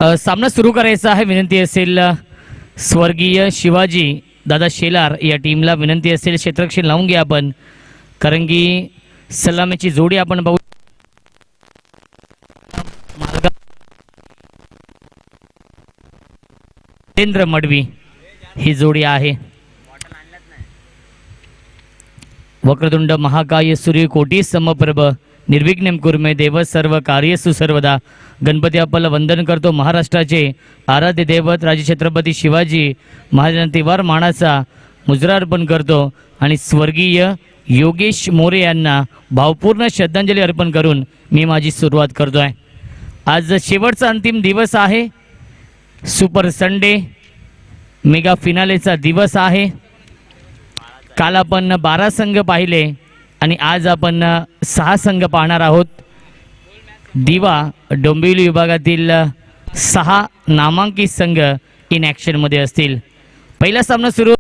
सामना सुरू करायचा आहे. विनंती असेल स्वर्गीय शिवाजी दादा शेलार या टीमला विनंती असेल क्षेत्ररक्षण लावून घ्या आपण, कारण की सलामीची जोडी आपण बघू. जितेंद्र मडवी ही जोडी आहे. वक्रतुंड महाकाय सूर्यकोटी समप्रभ निर्विघ्नं कुर्मे देव सर्व कार्यसु सर्वदा. गणपती आपल्याला वंदन करतो. महाराष्ट्राचे आराध्य दैवत राजे छत्रपती शिवाजी महाराजांना मानाचा मुजरा अर्पण करतो आणि स्वर्गीय योगेश मोरे यांना भावपूर्ण श्रद्धांजली अर्पण करून मी माझी सुरुवात करतो आहे. आज शेवटचा अंतिम दिवस आहे. सुपर संडे मेगा फिनालेचा दिवस आहे. काल आपण 12 संघ पाहिले आणि आज आपण 6 संघ पाहणार आहोत. दिवा डोंबिवली विभागातील 6 नामांकित संघ इन ॲक्शनमध्ये असतील. पहिला सामना सुरू.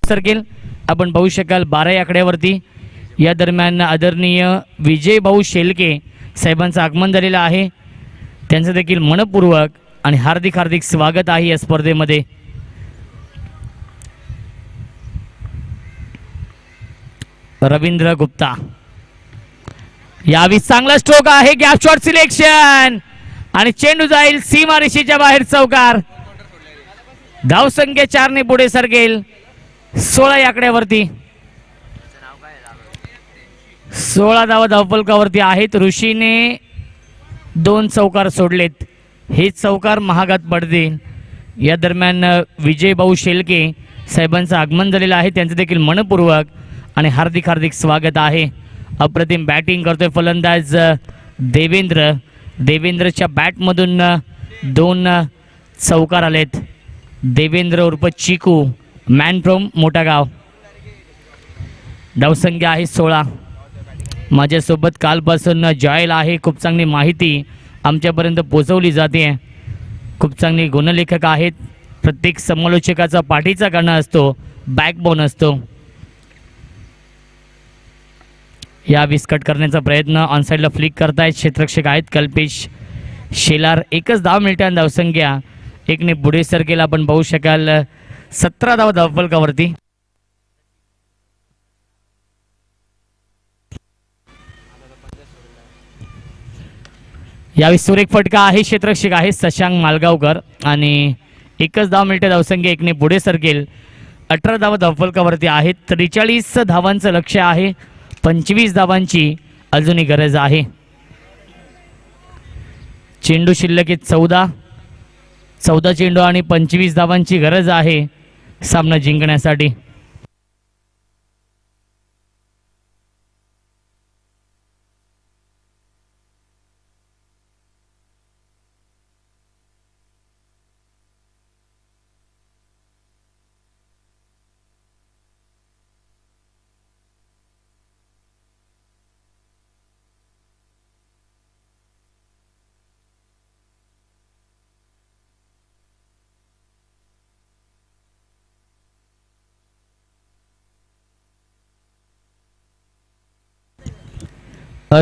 सर्केल आपण पाहू शकाल 12 या आकड्यावरती. या दरम्यान आदरणीय विजय भाऊ शेलके साहेबांचं आगमन झालेलं आहे. त्यांचं देखील मनपूर्वक आणि हार्दिक हार्दिक स्वागत आहे या स्पर्धेमध्ये. रवींद्र गुप्ता यावेळी चांगला स्ट्रोक आहे. गॅप शॉट सिलेक्शन आणि चेंडू जाईल सीमारेषेच्या बाहेर. चौकार. धावसंख्या 4 ने पुढे सरकेल 16 या आकड्यावरती. 16 धावा धावफलकावरती आहेत. ऋषीने 2 चौकार सोडलेत. हे चौकार महागात पडतील. या दरम्यान विजय भाऊ शेलके साहेबांचं आगमन झालेलं आहे. त्यांचं देखील मनपूर्वक आणि हार्दिक हार्दिक स्वागत आहे. अप्रतिम बॅटिंग करतोय फलंदाज देवेंद्र. देवेंद्रच्या बॅटमधून 2 चौकार आलेत. देवेंद्र उर्फ चिकू, मॅन फ्रॉम मोठागाव. धावसंख्या आहे 16. माझ्यासोबत कालपासून जॉयल आहे. खूप चांगली माहिती आमच्यापर्यंत पोहोचवली जाते. खूप चांगली गुणलेखक आहेत. प्रत्येक समालोचकाचा पाठीचा कणा असतो, बॅकबोन असतो. या विस्कट करण्याचा प्रयत्न ऑनसाईडला फ्लिक करतायत क्षेत्ररक्षक आहेत कल्पेश शेलार. एकच धाव मिळते. धावसंख्या 1 ने पुढे सरकेल आपण पाहू शकाल 17 धावा धावफलकावरती. यावेळी सुरेख फटका आहे. क्षेत्ररक्षक आहे शशांक मालगावकर आणि एकच धाव मिळते. धावसंख्या 1 ने पुढे सरकेल. 18 धावा धावफलकावरती आहेत. 43 धावांचं लक्ष्य आहे. 25 धावांची अजूनही गरज आहे. चेंडू शिल्लक 14 चेंडू आणि 25 धावांची गरज आहे सामना जिंकण्यासाठी.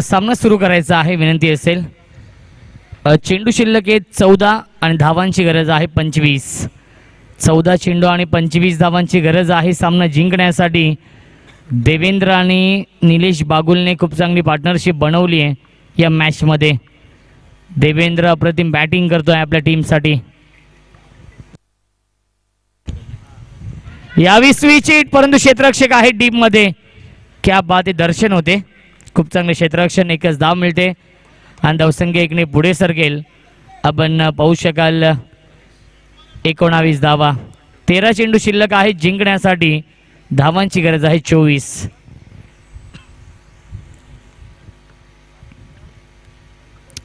सामना सुरू करायचा आहे. विनंती असेल. चेंडू शिल्लक 14 आणि धावांची गरज आहे 25. 14 चेंडू आणि 25 धावांची गरज आहे सामना जिंकण्यासाठी. देवेंद्र आणि निलेश बागुलने खूप चांगली पार्टनरशिप बनवली आहे या मॅचमध्ये. देवेंद्र अप्रतिम बॅटिंग करतोय आपल्या टीमसाठी. यावी स्विच हिट परंतु क्षेत्ररक्षक आहे डीप मध्ये. क्या बात आहे. दर्शन होते. खूप चांगले क्षेत्ररक्षण. एकच धाव मिळते आणि धावसंख्या 1 ने पुढे सरकेल आपण पाहू शकाल 19 धावा. 13 चेंडू शिल्लक आहे जिंकण्यासाठी. धावांची गरज आहे 24.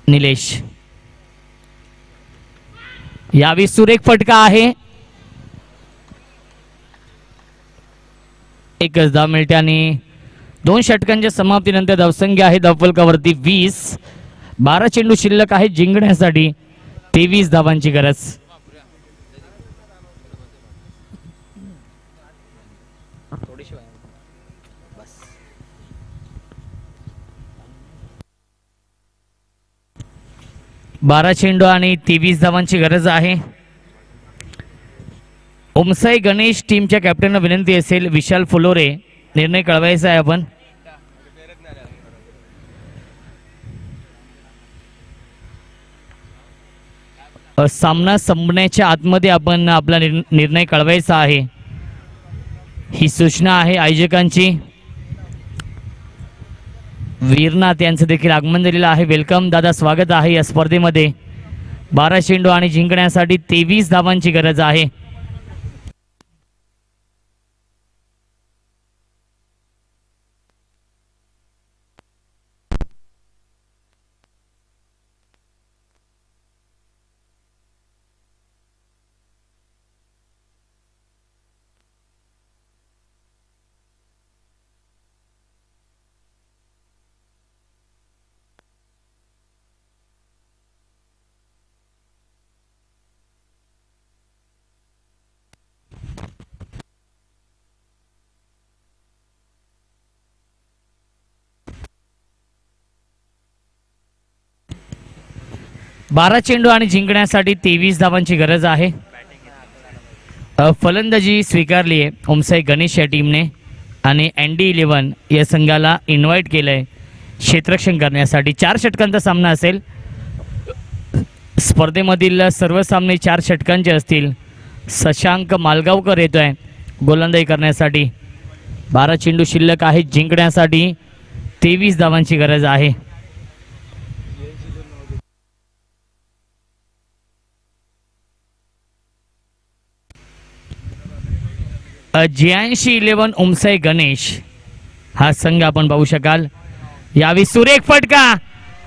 निलेश यावी सुरेख फटका आहे. एकच धाव मिळते आणि 2 षटकांच्या समाप्तीनंतर धावसंख्या आहे धावफलकावरती 20. 12 चेंडू शिल्लक आहे जिंकण्यासाठी. 23 धावांची गरज. बारा चेंडू आणि 23 धावांची गरज आहे. ओमसाई गणेश टीमच्या कॅप्टनला विनंती असेल विशाल फुलोरे निर्णय कळवायचा आहे आपण. सामना संपण्याच्या आतमध्ये आपण आपला निर्णय कळवायचा आहे ही सूचना आहे आयोजकांची. वीरनाथ यांचं देखील आगमन झालेलं आहे. वेलकम दादा, स्वागत आहे या स्पर्धेमध्ये. 12 चेंडू आणि जिंकण्यासाठी 23 धावांची गरज आहे. 12 चेंडू आणि जिंकण्यासाठी 23 धावांची गरज आहे. फलंदाजी स्वीकारली आहे ओमसाई गणेश या टीमने आणि ND11 या संघाला इन्व्हाइट केलं आहे क्षेत्ररक्षण करण्यासाठी. 4 षटकांचा सामना असेल. स्पर्धेमधील सर्व सामने 4 षटकांचे असतील. शशांक मालगावकर येतोय गोलंदाजी करण्यासाठी. 12 चेंडू शिल्लक आहेत. जिंकण्यासाठी 23 धावांची गरज आहे. JNC11 ओमसाई गणेश हा संघ आपण पाहू शकाल. यावी सुरेख फटका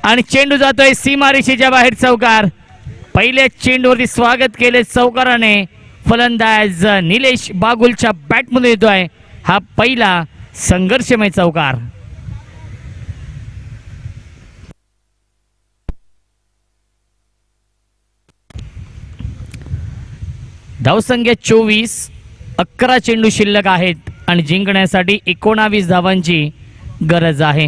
आणि चेंडू जातोय सीमारेषेच्या बाहेर. चौकार. पहिल्या चेंडूवरती स्वागत केले चौकाराने. फलंदाज निलेश बागुलच्या बॅटमध्ये येतोय हा पहिला संघर्षमय चौकार. धावसंख्या 24. 11 चेंडू शिल्लक आहेत आणि जिंकण्यासाठी 19 धावांची गरज आहे.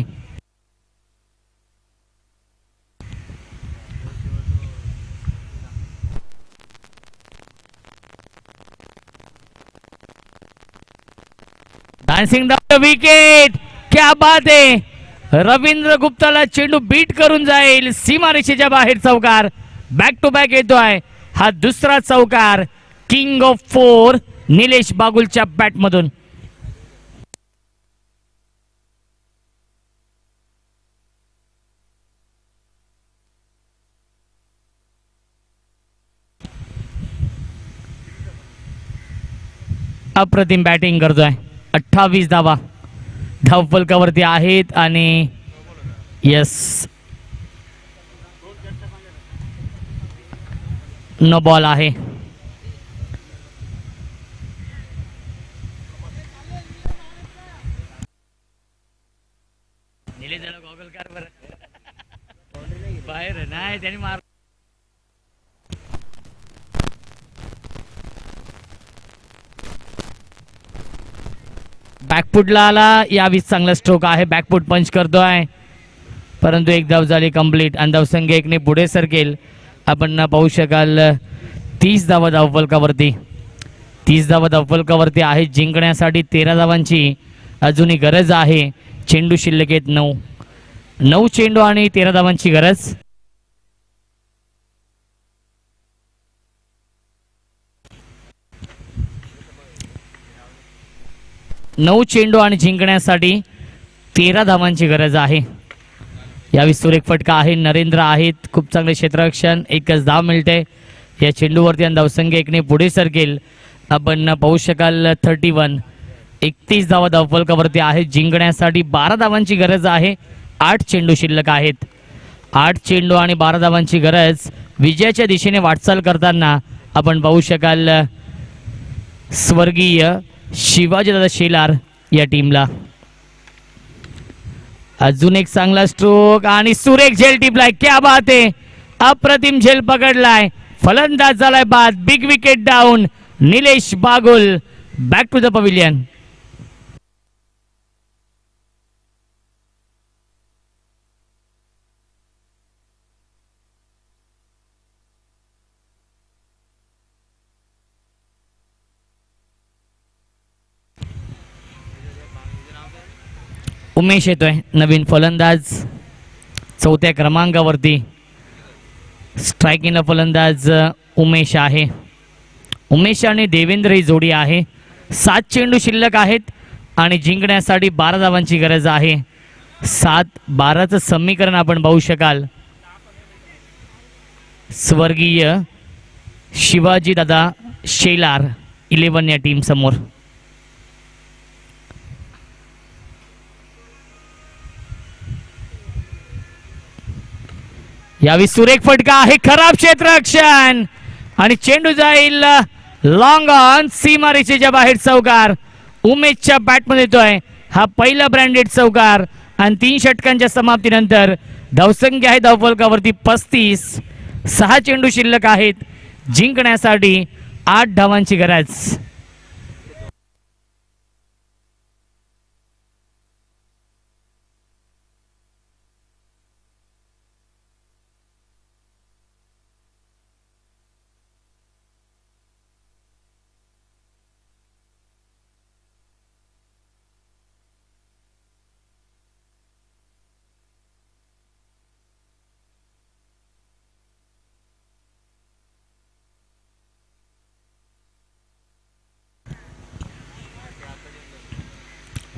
Dancing down wicket. क्या बात आहे. रवींद्र गुप्ताला चेंडू बीट करून जाईल सीमारेषेच्या बाहेर. चौकार. बॅक टू बॅक येतोय हा दुसरा चौकार. किंग ऑफ 4 निलेश बागुलच्या बॅटमधून. अप्रतिम बॅटिंग करतोय. 28 धावा धावफलकावरती आहेत आणि यस नो बॉल आहे. बाहेर नाही त्यांनी मार. बॅकफुटला आला. यावीस चांगला स्ट्रोक आहे. बॅकफुट पंच करतोय परंतु एक धाव झाली कंप्लीट आणि धावसंख्या 1 ने पुढे सरकेल. आपण पाहू शकाल 30 धावा धावफलकावरती. 30 धावा धावफलकावरती आहेत. जिंकण्यासाठी 13 धावांची अजूनही गरज आहे. चेंडू शिल्लक आहेत 9 चेंडू आणि 13 धावांची गरज. नऊ चेंडू आणि जिंकण्यासाठी 13 धावांची गरज आहे. यावेळी सुरेख फटका आहे. नरेंद्र आहेत खूप चांगले क्षेत्ररक्षण. एकच धाव मिळते या चेंडूवरती आणि धावसंख्या 1 ने पुढे सरकेल. आपण पाहू शकाल 31 धावा धावफलकावरती आहेत. जिंकण्यासाठी 12 धावांची गरज आहे. 8 चेंडू शिल्लक आहेत. 8 चेंडू आणि 12 धावांची गरज. विजयाच्या दिशेने वाटचाल करताना आपण पाहू शकाल स्वर्गीय शिवाजीदादा शेलार या टीमला. अजून एक चांगला स्ट्रोक आणि सुरेख झेल टिपलाय. क्या बात आहे. अप्रतिम झेल पकडलाय. फलंदाज झालाय बाद. Big wicket down. Nilesh Bagul back to the pavilion. Umesh येतोय नवीन फलंदाज 4थ्या क्रमांकावरती. स्ट्रायकिंगला फलंदाज उमेश आहे. उमेश आणि देवेंद्र ही जोडी आहे. 7 चेंडू शिल्लक आहेत आणि जिंकण्यासाठी 12 धावांची गरज आहे. 7-12चं समीकरण आपण पाहू शकाल स्वर्गीय शिवाजीदादा शेलार 11 या टीम समोर. यावी सुरेख फटका आहे. खराब क्षेत्ररक्षण आणि चेंडू जाईल लॉंग ऑन सीमारेषेच्या बाहेर. चौकार. उमेशच्या बॅटमध्ये येतोय हा पहिला ब्रँडेड चौकार आणि 3 षटकांच्या समाप्तीनंतर धावसंख्या आहे धावफलकावरती 35. 6 चेंडू शिल्लक आहेत. जिंकण्यासाठी 8 धावांची गरज.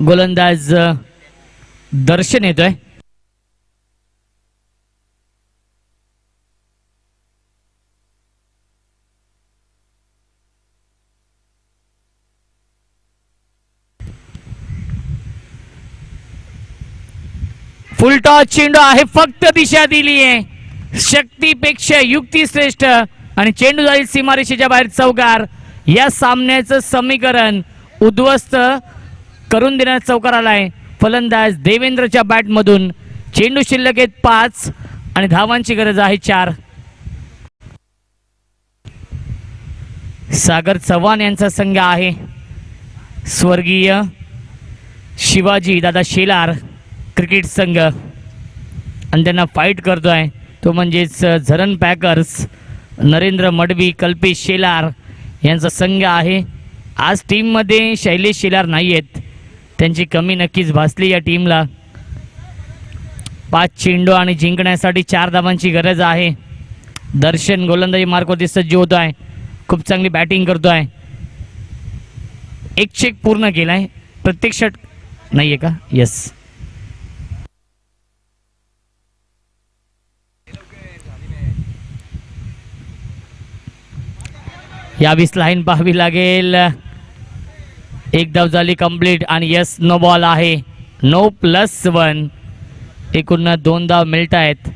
गोलंदाज दर्शन येतोय. फुलटॉस चेंडू आहे, फक्त दिशा दिली आहे. शक्तीपेक्षा युक्ती श्रेष्ठ आणि चेंडू जाईल सीमारेषेच्या बाहेर. चौकार. या सामन्याचं समीकरण उद्ध्वस्त करून देण्यात चौकार आलाय. फलंदाज देवेंद्रच्या बॅट मधून. चेंडू शिल्लक आहेत 5 आणि धावांची गरज आहे 4. सागर चव्हाण यांचा संघ आहे. स्वर्गीय शिवाजी दादा शेलार क्रिकेट संघ आणि त्यांना फाईट करतोय तो म्हणजेच झरण पॅकर्स. नरेंद्र मडवी कल्पेश शेलार यांचा संघ आहे. आज टीममध्ये शैलेश शेलार नाही आहेत, त्यांची कमी नक्कीच भासली या टीमला. 5 चेंडू आणि जिंकण्यासाठी 4 धावांची गरज आहे. दर्शन गोलंदाजी मार्कवरती सज्ज होतो आहे. खूप चांगली बॅटिंग करतोय. एक चेक पूर्ण केलाय. प्रत्यक्षात नाहीये का? यस. यावीस लाईन पाहावी लागेल. एक धाव झाली कंप्लीट आणि यस नो बॉल आहे. 9+1 एकूण 2 धाव मिळत आहेत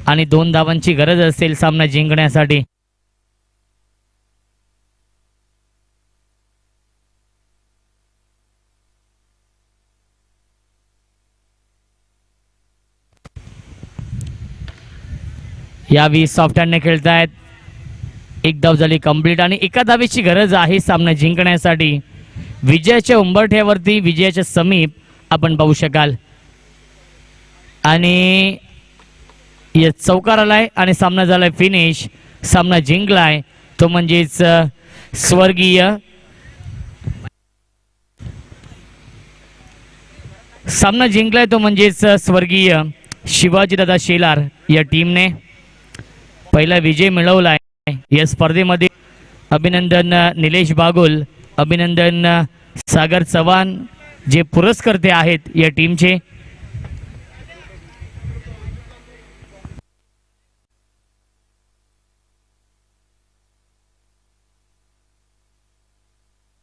आणि 2 धावांची गरज असेल सामना जिंकण्यासाठी. यावी सॉफ्ट हँडने खेळतायत. एक धाव झाली कंप्लीट आणि एका धावेची गरज आहे सामना जिंकण्यासाठी. विजयाच्या उंबरठ्यावरती, विजयाच्या समीप आपण पाहू शकाल. आणि चौकार आलाय आणि सामना झालाय फिनिश. सामना जिंकलाय तो म्हणजेच स्वर्गीय सामना जिंकलाय तो म्हणजेच स्वर्गीय शिवाजीदादा शेलार या टीमने पहिला विजय मिळवलाय या स्पर्धेमध्ये. अभिनंदन निलेश बागुल, अभिनंदन सागर चव्हाण जे पुरस्कर्ते आहेत या टीमचे.